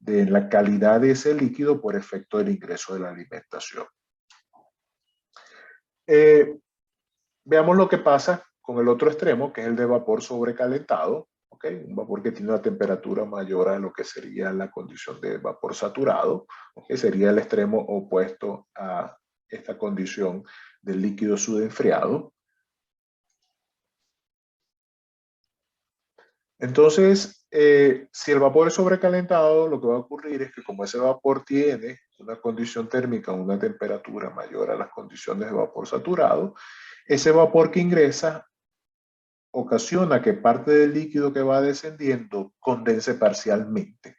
de la calidad de ese líquido por efecto del ingreso de la alimentación. Veamos lo que pasa con el otro extremo, que es el de vapor sobrecalentado, ¿okay? Un vapor que tiene una temperatura mayor a lo que sería la condición de vapor saturado, que sería el extremo opuesto a esta condición del líquido subenfriado. Entonces, si el vapor es sobrecalentado, lo que va a ocurrir es que como ese vapor tiene una condición térmica, una temperatura mayor a las condiciones de vapor saturado, ese vapor que ingresa ocasiona que parte del líquido que va descendiendo condense parcialmente.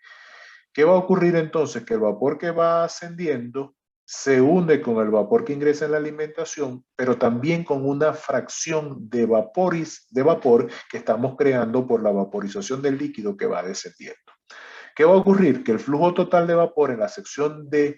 ¿Qué va a ocurrir entonces? Que el vapor que va ascendiendo se une con el vapor que ingresa en la alimentación, pero también con una fracción de vapor que estamos creando por la vaporización del líquido que va descendiendo. ¿Qué va a ocurrir? Que el flujo total de vapor en la sección de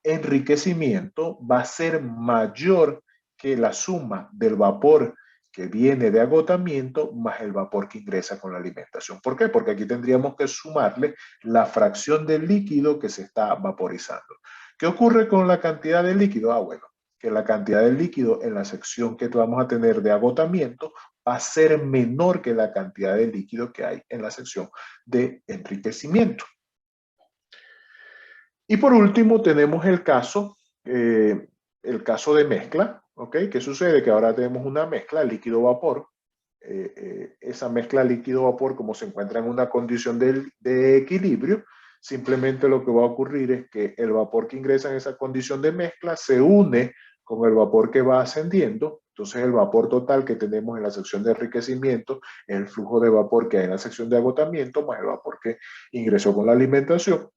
enriquecimiento va a ser mayor que la suma del vapor que viene de agotamiento más el vapor que ingresa con la alimentación. ¿Por qué? Porque aquí tendríamos que sumarle la fracción del líquido que se está vaporizando. ¿Qué ocurre con la cantidad de líquido? Bueno, que la cantidad de líquido en la sección que vamos a tener de agotamiento va a ser menor que la cantidad de líquido que hay en la sección de enriquecimiento. Y por último tenemos el caso de mezcla, ¿ok? ¿Qué sucede? Que ahora tenemos una mezcla líquido-vapor. Esa mezcla líquido-vapor, como se encuentra en una condición de equilibrio, simplemente lo que va a ocurrir es que el vapor que ingresa en esa condición de mezcla se une con el vapor que va ascendiendo. Entonces el vapor total que tenemos en la sección de enriquecimiento es el flujo de vapor que hay en la sección de agotamiento más el vapor que ingresó con la alimentación.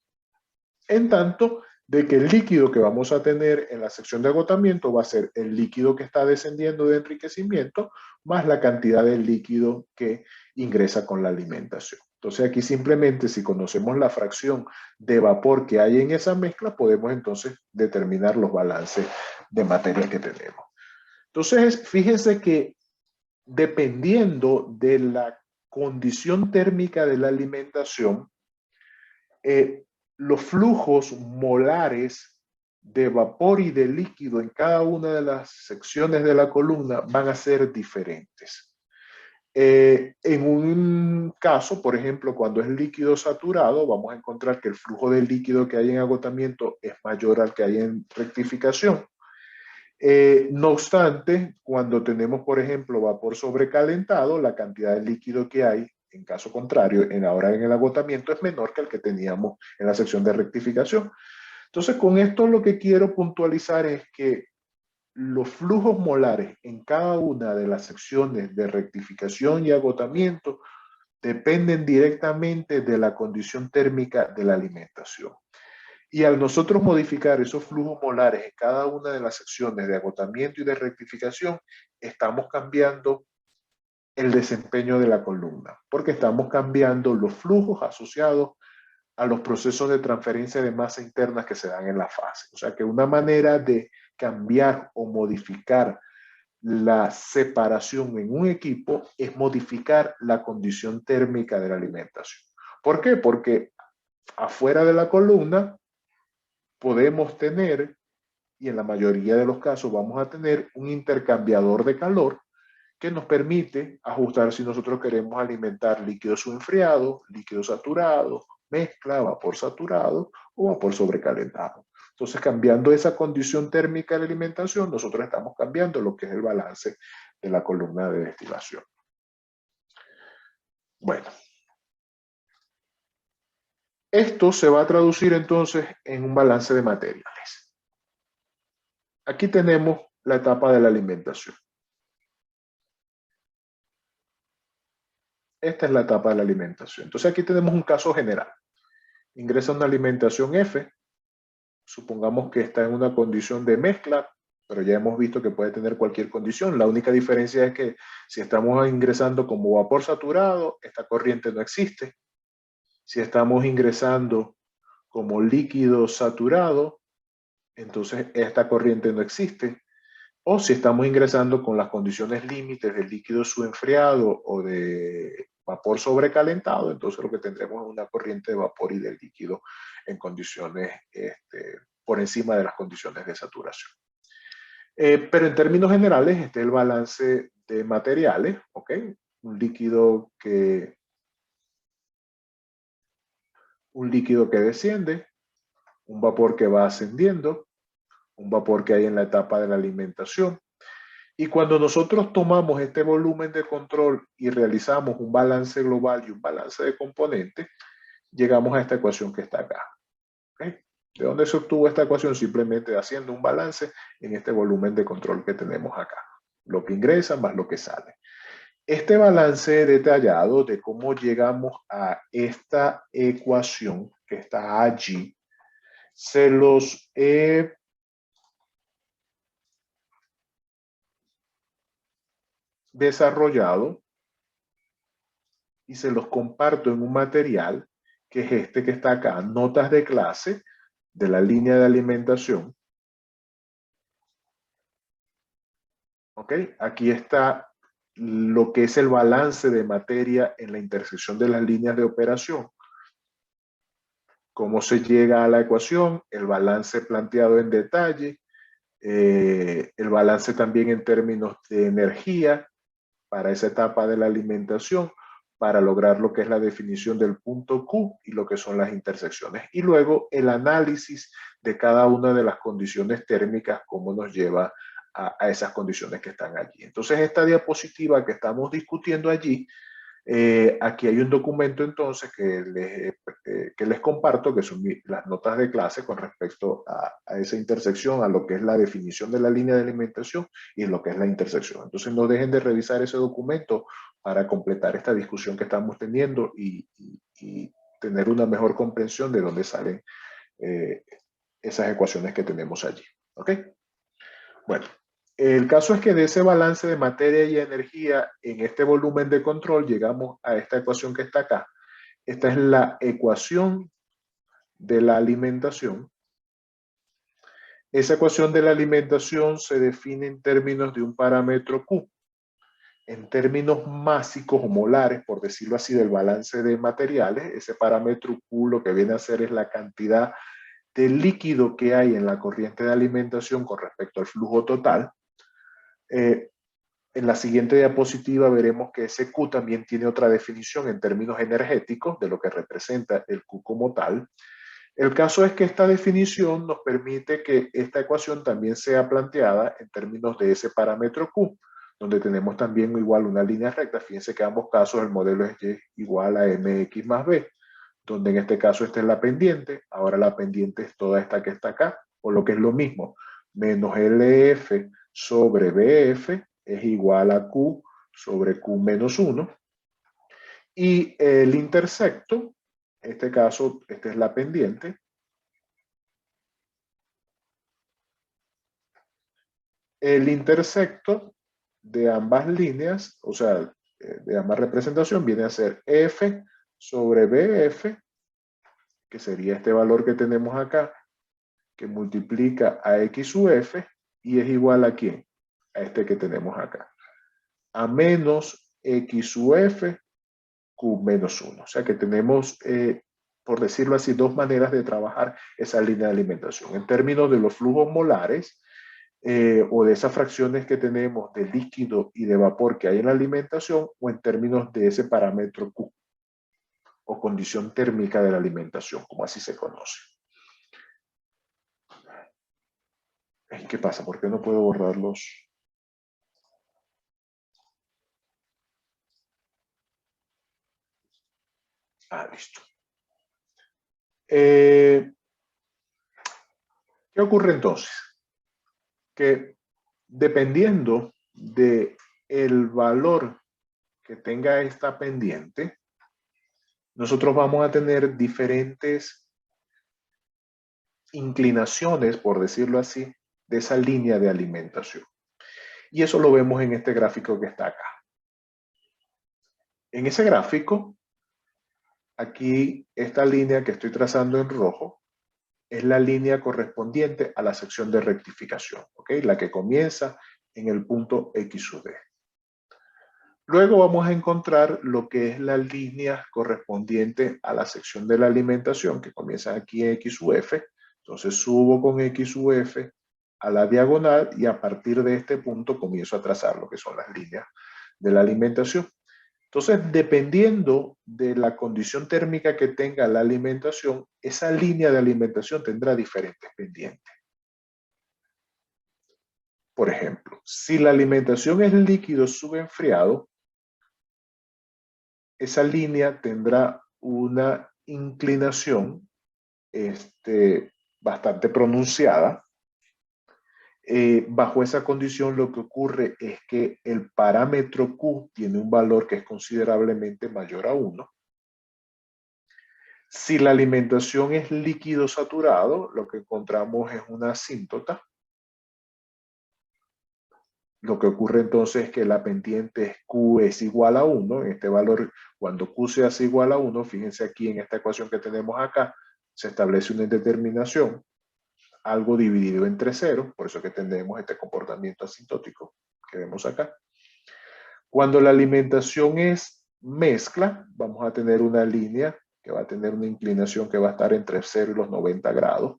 En tanto de que el líquido que vamos a tener en la sección de agotamiento va a ser el líquido que está descendiendo de enriquecimiento más la cantidad de líquido que ingresa con la alimentación. Entonces aquí simplemente si conocemos la fracción de vapor que hay en esa mezcla, podemos entonces determinar los balances de materia que tenemos. Entonces fíjense que dependiendo de la condición térmica de la alimentación, los flujos molares de vapor y de líquido en cada una de las secciones de la columna van a ser diferentes. En un caso, por ejemplo, cuando es líquido saturado, vamos a encontrar que el flujo de líquido que hay en agotamiento es mayor al que hay en rectificación. No obstante, cuando tenemos, por ejemplo, vapor sobrecalentado, la cantidad de líquido que hay, en caso contrario, ahora en el agotamiento es menor que el que teníamos en la sección de rectificación. Entonces, con esto lo que quiero puntualizar es que los flujos molares en cada una de las secciones de rectificación y agotamiento dependen directamente de la condición térmica de la alimentación. Y al nosotros modificar esos flujos molares en cada una de las secciones de agotamiento y de rectificación, estamos cambiando el desempeño de la columna, porque estamos cambiando los flujos asociados a los procesos de transferencia de masa interna que se dan en la fase. O sea que una manera de cambiar o modificar la separación en un equipo es modificar la condición térmica de la alimentación. ¿Por qué? Porque afuera de la columna podemos tener, y en la mayoría de los casos vamos a tener, un intercambiador de calor que nos permite ajustar si nosotros queremos alimentar líquido subenfriado, líquido saturado, mezcla, vapor saturado o vapor sobrecalentado. Entonces, cambiando esa condición térmica de la alimentación, nosotros estamos cambiando lo que es el balance de la columna de destilación. Bueno, esto se va a traducir entonces en un balance de materiales. Aquí tenemos la etapa de la alimentación. Esta es la etapa de la alimentación. Entonces aquí tenemos un caso general. Ingresa una alimentación F, supongamos que está en una condición de mezcla, pero ya hemos visto que puede tener cualquier condición. La única diferencia es que si estamos ingresando como vapor saturado, esta corriente no existe. Si estamos ingresando como líquido saturado, entonces esta corriente no existe. O si estamos ingresando con las condiciones límites del líquido subenfriado o de vapor sobrecalentado, entonces lo que tendremos es una corriente de vapor y de líquido en condiciones por encima de las condiciones de saturación. Pero en términos generales, este es el balance de materiales, ¿ok? Un líquido que desciende, un vapor que va ascendiendo, un vapor que hay en la etapa de la alimentación. Y cuando nosotros tomamos este volumen de control y realizamos un balance global y un balance de componentes, llegamos a esta ecuación que está acá. ¿Okay? ¿De dónde se obtuvo esta ecuación? Simplemente haciendo un balance en este volumen de control que tenemos acá. Lo que ingresa más lo que sale. Este balance detallado de cómo llegamos a esta ecuación que está allí, se los he desarrollado y se los comparto en un material que es este que está acá, notas de clase de la línea de alimentación. ¿Ok? Aquí está lo que es el balance de materia en la intersección de las líneas de operación. Cómo se llega a la ecuación, el balance planteado en detalle, el balance también en términos de energía para esa etapa de la alimentación, para lograr lo que es la definición del punto Q y lo que son las intersecciones. Y luego el análisis de cada una de las condiciones térmicas, cómo nos lleva a esas condiciones que están allí. Entonces, esta diapositiva que estamos discutiendo allí, aquí hay un documento entonces que les comparto, que son las notas de clase con respecto a esa intersección, a lo que es la definición de la línea de alimentación y lo que es la intersección. Entonces no dejen de revisar ese documento para completar esta discusión que estamos teniendo y tener una mejor comprensión de dónde salen esas ecuaciones que tenemos allí. ¿Ok? Bueno. El caso es que de ese balance de materia y energía en este volumen de control llegamos a esta ecuación que está acá. Esta es la ecuación de la alimentación. Esa ecuación de la alimentación se define en términos de un parámetro Q. En términos másicos o molares, por decirlo así, del balance de materiales, ese parámetro Q lo que viene a ser es la cantidad de líquido que hay en la corriente de alimentación con respecto al flujo total. En la siguiente diapositiva veremos que ese Q también tiene otra definición en términos energéticos de lo que representa el Q como tal. El caso es que esta definición nos permite que esta ecuación también sea planteada en términos de ese parámetro Q, donde tenemos también igual una línea recta. Fíjense que en ambos casos el modelo es Y igual a MX más B, donde en este caso esta es la pendiente. Ahora la pendiente es toda esta que está acá, o lo que es lo mismo, menos LF sobre BF es igual a Q sobre Q menos 1. Y el intersecto, en este caso, esta es la pendiente. El intersecto de ambas líneas, o sea, de ambas representaciones, viene a ser F sobre BF, que sería este valor que tenemos acá, que multiplica a X sub F, y es igual a ¿quién? A este que tenemos acá. A menos X sub F, Q menos 1. O sea que tenemos, por decirlo así, dos maneras de trabajar esa línea de alimentación. En términos de los flujos molares, o de esas fracciones que tenemos de líquido y de vapor que hay en la alimentación, o en términos de ese parámetro Q, o condición térmica de la alimentación, como así se conoce. ¿Qué pasa? ¿Por qué no puedo borrarlos? Listo. ¿Qué ocurre entonces? Que dependiendo de el valor que tenga esta pendiente, nosotros vamos a tener diferentes inclinaciones, por decirlo así, de esa línea de alimentación. Y eso lo vemos en este gráfico que está acá. En ese gráfico, aquí esta línea que estoy trazando en rojo es la línea correspondiente a la sección de rectificación, ¿ok? La que comienza en el punto X sub D. Luego vamos a encontrar lo que es la línea correspondiente a la sección de la alimentación, que comienza aquí en X u F. Entonces subo con X u F a la diagonal y a partir de este punto comienzo a trazar lo que son las líneas de la alimentación. Entonces, dependiendo de la condición térmica que tenga la alimentación, esa línea de alimentación tendrá diferentes pendientes. Por ejemplo, si la alimentación es líquido subenfriado, esa línea tendrá una inclinación bastante pronunciada. Bajo esa condición lo que ocurre es que el parámetro Q tiene un valor que es considerablemente mayor a 1. Si la alimentación es líquido saturado, lo que encontramos es una asíntota. Lo que ocurre entonces es que la pendiente Q es igual a 1. Este valor, cuando Q se hace igual a 1, fíjense aquí en esta ecuación que tenemos acá, se establece una indeterminación, algo dividido entre 0, por eso que tenemos este comportamiento asintótico que vemos acá. Cuando la alimentación es mezcla, vamos a tener una línea que va a tener una inclinación que va a estar entre 0 y los 90 grados.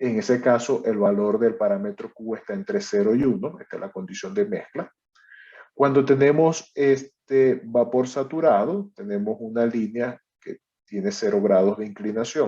En ese caso, el valor del parámetro Q está entre 0 y 1. Esta es la condición de mezcla. Cuando tenemos este vapor saturado, tenemos una línea que tiene 0 grados de inclinación.